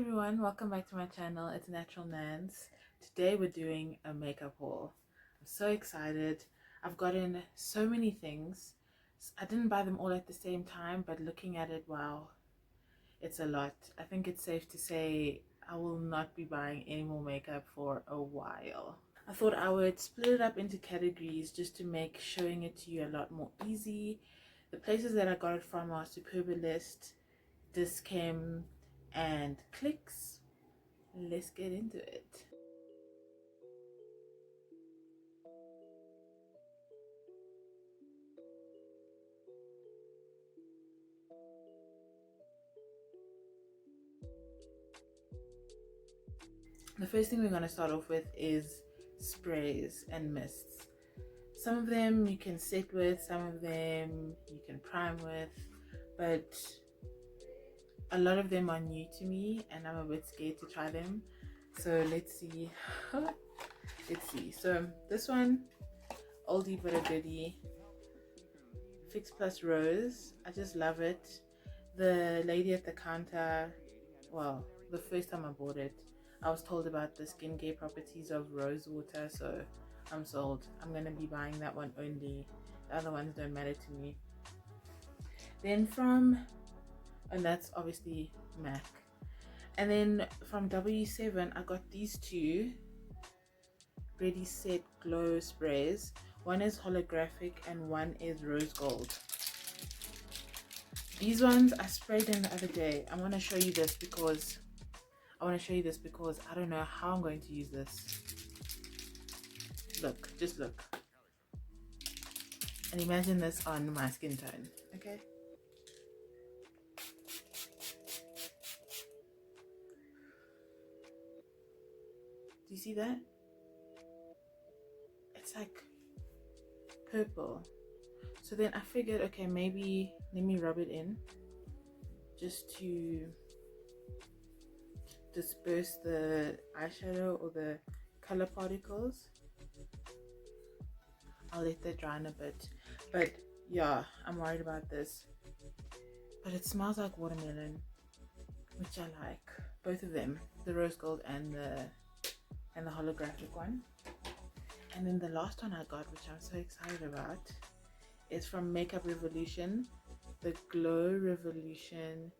everyone, welcome back to my channel. It's NaturalNanz. Today we're doing a makeup haul. I'm so excited. I've gotten so many things. I didn't buy them all at the same time, but looking at it, wow, it's a lot. I think it's safe to say I will not be buying any more makeup for a while. I thought I would split it up into categories just to make showing it to you a lot more easy. The places that I got it from are Superbalist, Dischem, and Clicks. Let's get into it. The first thing we're going to start off with is sprays and mists. Some of them you can set with, some of them you can prime with, but a lot of them are new to me and I'm a bit scared to try them. So let's see. So this one, oldie but a goodie, Fix Plus Rose. I just love it. The lady at the counter, well, the first time I bought it, I was told about the skincare properties of rose water, so I'm sold. I'm gonna be buying that one only. The other ones don't matter to me. Then and that's obviously M.A.C. And then from W7, I got these two Ready Set Glow sprays. One is holographic and one is rose gold. These ones I sprayed them the other day. I want to show you this because I don't know how I'm going to use this. Look, just look. And imagine this on my skin tone, okay? Do you see that? It's like purple. So then I figured, okay, maybe let me rub it in just to disperse the eyeshadow or the color particles. I'll let that dry in a bit, but yeah, I'm worried about this. But it smells like watermelon, which I like. Both of them, the rose gold and the holographic one. And then the last one I got, which I'm so excited about, is from Makeup Revolution, the Glow Revolution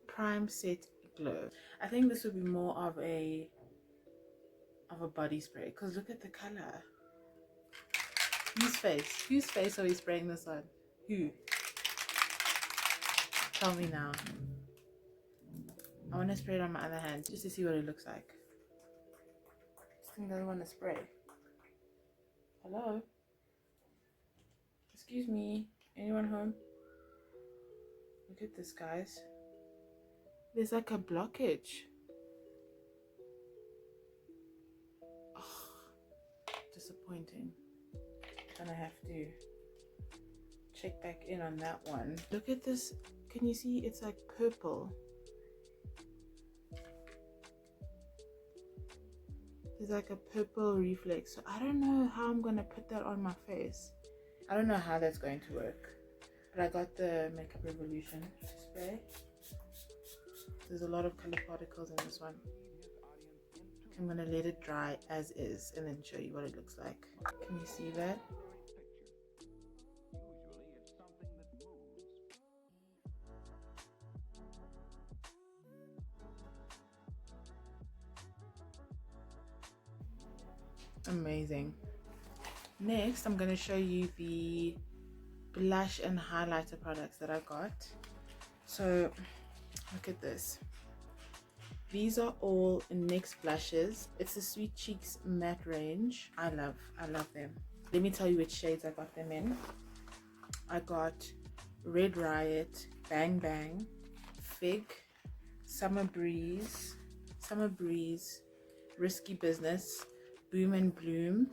Prime Set Glow. I think this would be more of a body spray, because look at the color. Whose face are we spraying this on? Who? Tell me now. I want to spray it on my other hand just to see what it looks like. This thing doesn't want to spray. Hello? Excuse me, anyone home? Look at this, guys. There's like a blockage. Oh, disappointing. Gonna have to check back in on that one. Look at this. Can you see? It's like purple. There's like a purple reflex. So I don't know how I'm gonna put that on my face. I don't know how that's going to work. But I got the Makeup Revolution spray. There's a lot of color particles in this one. I'm gonna let it dry as is and then show you what it looks like. Can you see that? Amazing. Next, I'm going to show you the blush and highlighter products that I got. So look at this. These are all NYX blushes. It's the Sweet Cheeks matte range. I love them. Let me tell you which shades I got them in. I got Red Riot, Bang Bang, Fig, Summer Breeze, Risky Business, Boom and Bloom,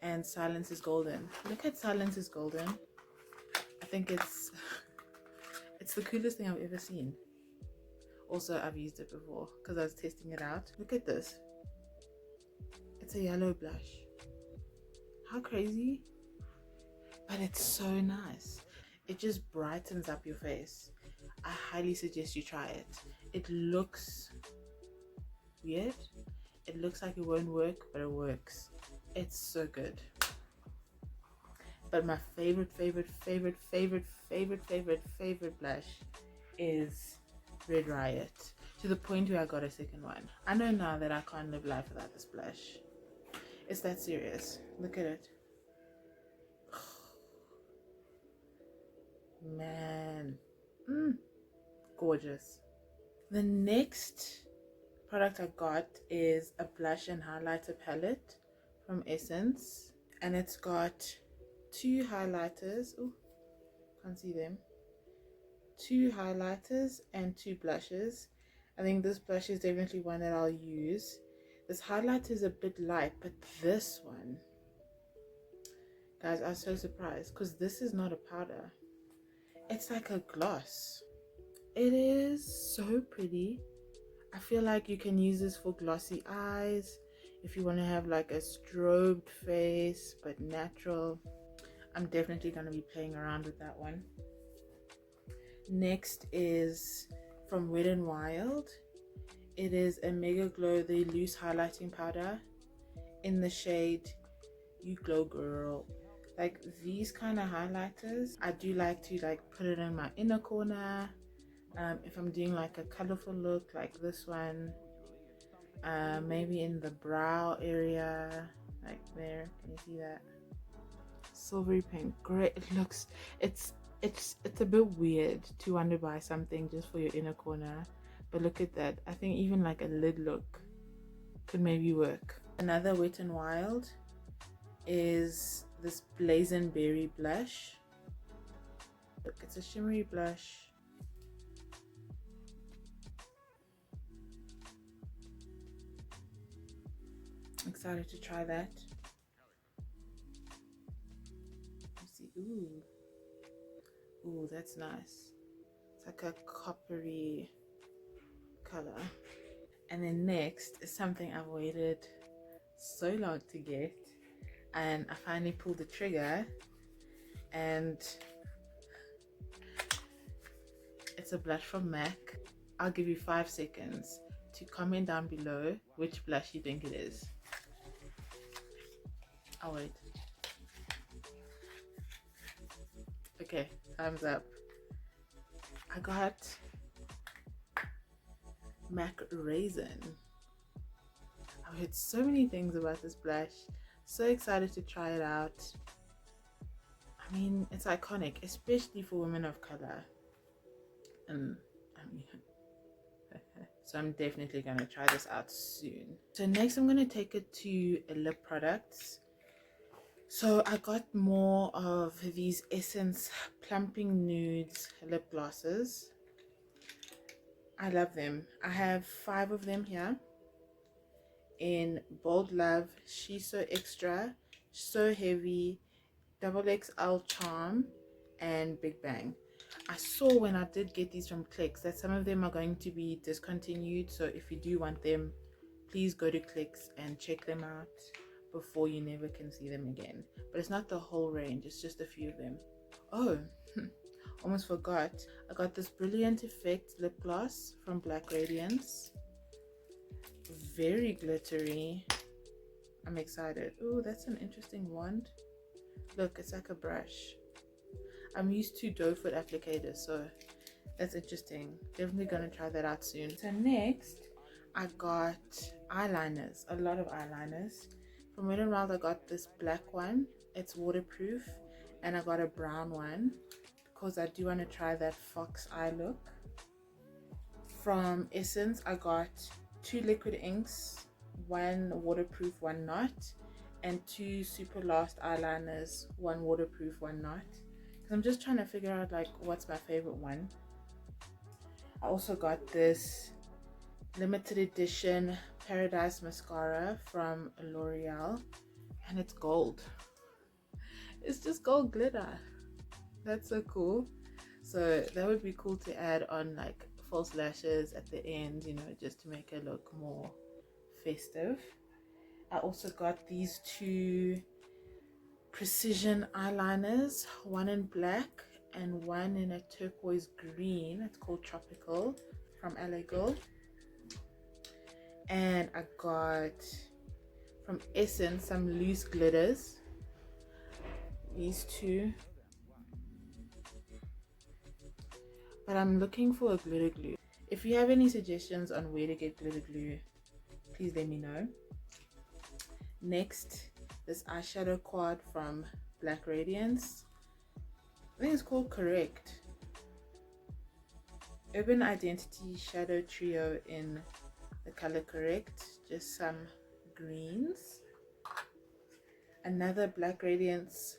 and Silence is Golden. Look at Silence is Golden. I think it's the coolest thing I've ever seen. Also, I've used it before because I was testing it out. Look at this. It's a yellow blush. How crazy? But it's so nice. It just brightens up your face. I highly suggest you try it. It looks weird. It looks like it won't work, but it works. It's so good. But my favorite blush is Red Riot, to the point where I got a second one. I know now that I can't live life without this blush. It's that serious. Look at it. Man, gorgeous. The next product I got is a blush and highlighter palette from Essence, and it's got 2 highlighters. Oh, can't see them. 2 highlighters and 2 blushes. I think this blush is definitely one that I'll use. This highlighter is a bit light, but this one, guys, I was so surprised because this is not a powder. It's like a gloss. It is so pretty. I feel like you can use this for glossy eyes, if you want to have like a strobed face but natural. I'm definitely going to be playing around with that one. Next is from Wet n Wild. It is a Mega Glow, the loose highlighting powder in the shade You Glow Girl. Like these kind of highlighters, I do like to like put it in my inner corner. If I'm doing like a colorful look like this one, maybe in the brow area, like there. Can you see that? Silvery pink, great. It looks, it's a bit weird to want to buy something just for your inner corner, but look at that. I think even like a lid look could maybe work. Another Wet n Wild is this Blazen Berry blush. Look, it's a shimmery blush. Excited to try that. Let's see. Ooh, that's nice. It's like a coppery color. And then next is something I've waited so long to get, and I finally pulled the trigger, and it's a blush from M.A.C. I'll give you 5 seconds to comment down below which blush you think it is. I'll wait. Okay, time's up. I got M.A.C Raizin. I've heard so many things about this blush. So excited to try it out. I mean, it's iconic, especially for women of color. So I'm definitely going to try this out soon. So next I'm going to take it to lip products. So I got more of these Essence Plumping Nudes lip glosses. I love them. I have 5 of them here in Bold Love, She's So Extra, So Heavy, XXL Charm, and Big Bang. I saw when I did get these from Clicks that some of them are going to be discontinued, so if you do want them, please go to Clicks and check them out before you never can see them again. But it's not the whole range, it's just a few of them. Oh, almost forgot, I got this Brilliant Effect lip gloss from Black Radiance. Very glittery. I'm excited. Oh, that's an interesting wand. Look, it's like a brush. I'm used to doe foot applicators, so that's interesting. Definitely gonna try that out soon. So next I got eyeliners, a lot of eyeliners. From Wet n Wild I got this black one, it's waterproof, and I got a brown one because I do want to try that fox eye look. From Essence I got 2 liquid inks, 1 waterproof, 1 not, and 2 super last eyeliners, 1 waterproof, 1 not, because I'm just trying to figure out like what's my favorite one. I also got this limited edition Paradise mascara from L'Oreal, and it's gold. It's just gold glitter. That's so cool. So that would be cool to add on like false lashes at the end, you know, just to make it look more festive. I also got these 2 precision eyeliners, one in black and one in a turquoise green. It's called Tropical from LA Girl. And from Essence, some loose glitters. These two. But I'm looking for a glitter glue. If you have any suggestions on where to get glitter glue, please let me know. Next, this eyeshadow quad from Black Radiance. I think it's called Correct. Urban Identity Shadow Trio in the color Correct. Just some greens. Another Black Radiance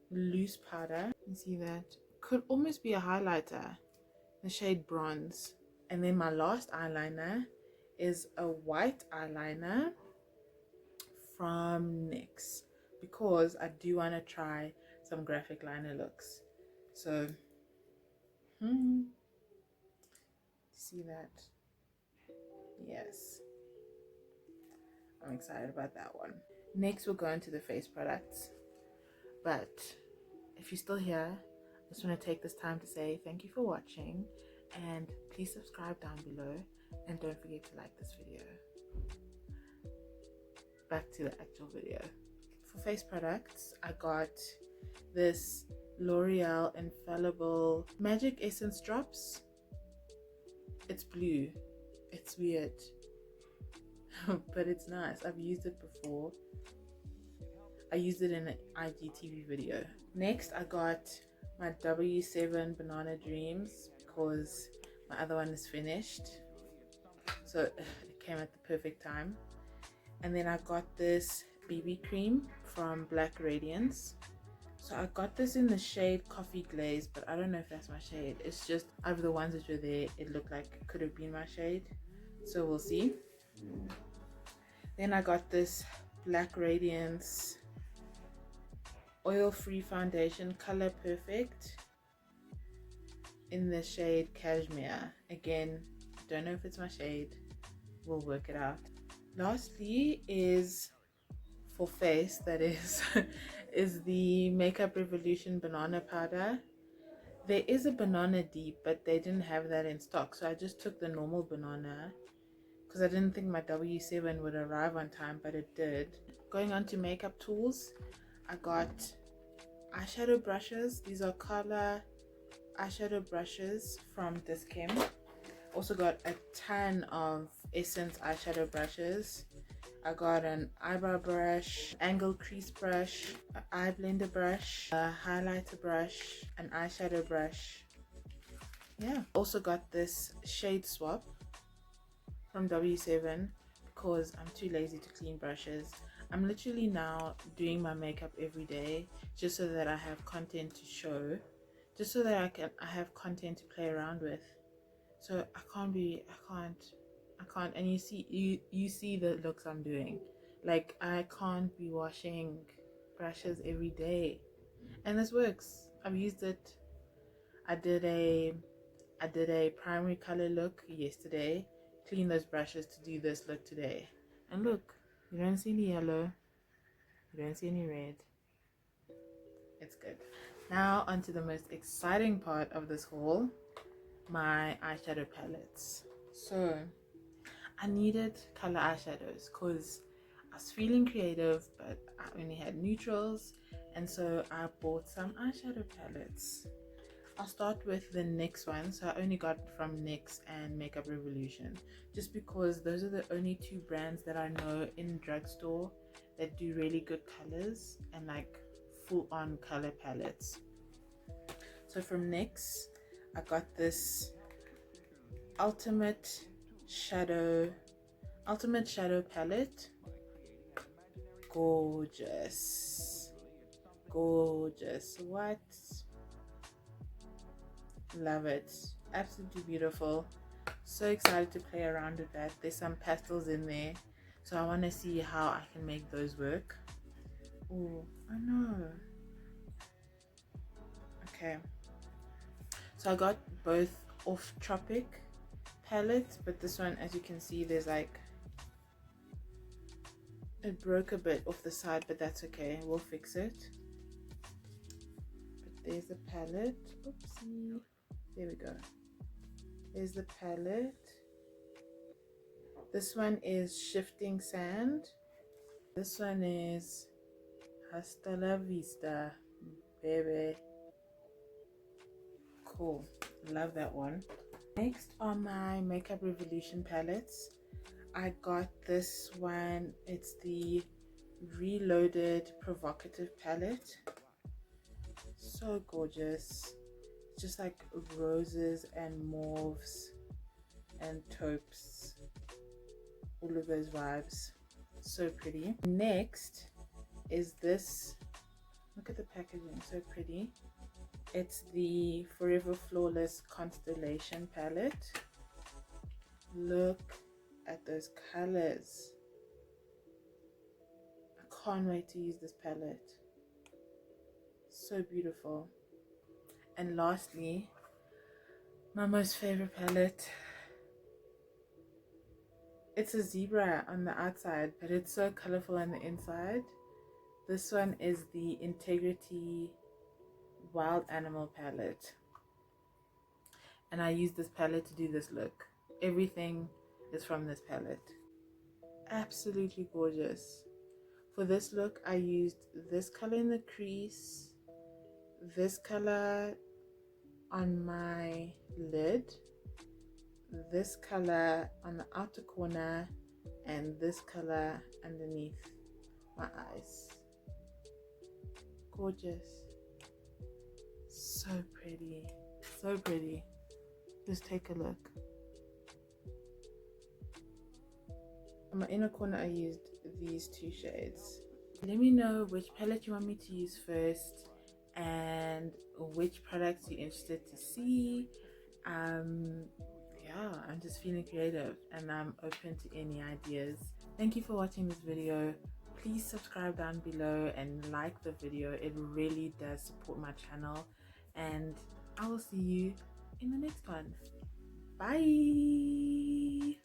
loose powder. You see that? Could almost be a highlighter. The shade Bronze. And then my last eyeliner is a white eyeliner from NYX, because I do want to try some graphic liner looks. So see that? Yes, I'm excited about that one. Next we'll go into the face products, but if you're still here, I just want to take this time to say thank you for watching, and please subscribe down below, and don't forget to like this video. Back to the actual video. For face products, I got this L'Oreal Infallible Magic Essence Drops. It's blue. It's weird. But it's nice. I've used it before. I used it in an IGTV video. Next, I got my W7 Banana Dreams because my other one is finished. So it came at the perfect time. And then I got this BB cream from Black Radiance. So I got this in the shade Coffee Glaze, but I don't know if that's my shade. It's just out of the ones that were there, it looked like it could have been my shade. So we'll see. Then I got this Black Radiance oil-free foundation, Color Perfect, in the shade Cashmere. Again, don't know if it's my shade. We'll work it out. Lastly is for face, that is is the Makeup Revolution banana powder. There is a banana deep, but they didn't have that in stock, so I just took the normal banana because I didn't think my W7 would arrive on time, but it did. Going on to makeup tools, I got eyeshadow brushes. These are color eyeshadow brushes from Dischem. Also got a ton of Essence eyeshadow brushes. I got an eyebrow brush, angle crease brush, an eye blender brush, a highlighter brush, an eyeshadow brush. Yeah. Also got this shade swap from W7 because I'm too lazy to clean brushes. I'm literally now doing my makeup every day just so that I have content to show, just so that I have content to play around with. So I can't, and you see the looks I'm doing. Like, I can't be washing brushes every day, and this works. I've used it. I did a primary color look yesterday, clean those brushes to do this look today, and look, you don't see any yellow, you don't see any red. It's good. Now onto the most exciting part of this haul, my eyeshadow palettes. So I needed color eyeshadows because I was feeling creative, but I only had neutrals, and so I bought some eyeshadow palettes. I'll start with the NYX one. So I only got from NYX and Makeup Revolution, just because those are the only two brands that I know in drugstore that do really good colors and like full-on color palettes. So from NYX, I got this Ultimate Shadow palette. Gorgeous. What? Love it. Absolutely beautiful. So excited to play around with that. There's some pastels in there, so I want to see how I can make those work. Oh, I know. Okay, so I got both Off Tropic palettes, but this one, as you can see, there's like, it broke a bit off the side, but that's okay, we'll fix it. But there's the palette. Oopsie. There we go. There's the palette. This one is Shifting Sand. This one is Hasta la Vista, baby. Cool, love that one. Next are my Makeup Revolution palettes. I got this one, it's the Reloaded Provocative palette. So gorgeous, just like roses and mauves and taupes, all of those vibes. So pretty. Next is this, look at the packaging, so pretty. It's the Forever Flawless Constellation palette. Look at those colors. I can't wait to use this palette. So beautiful. And lastly, my most favorite palette. It's a zebra on the outside, but it's so colorful on the inside. This one is the Integrity Wild Animal palette, and I use this palette to do this look. Everything is from this palette. Absolutely gorgeous. For this look, I used this color in the crease, this color on my lid, this color on the outer corner, and this color underneath my eyes. Gorgeous. So pretty, so pretty. Just take a look. On my inner corner, I used these two shades. Let me know which palette you want me to use first and which products you're interested to see. Yeah, I'm just feeling creative and I'm open to any ideas. Thank you for watching this video. Please subscribe down below and like the video. It really does support my channel, and I will see you in the next one. Bye.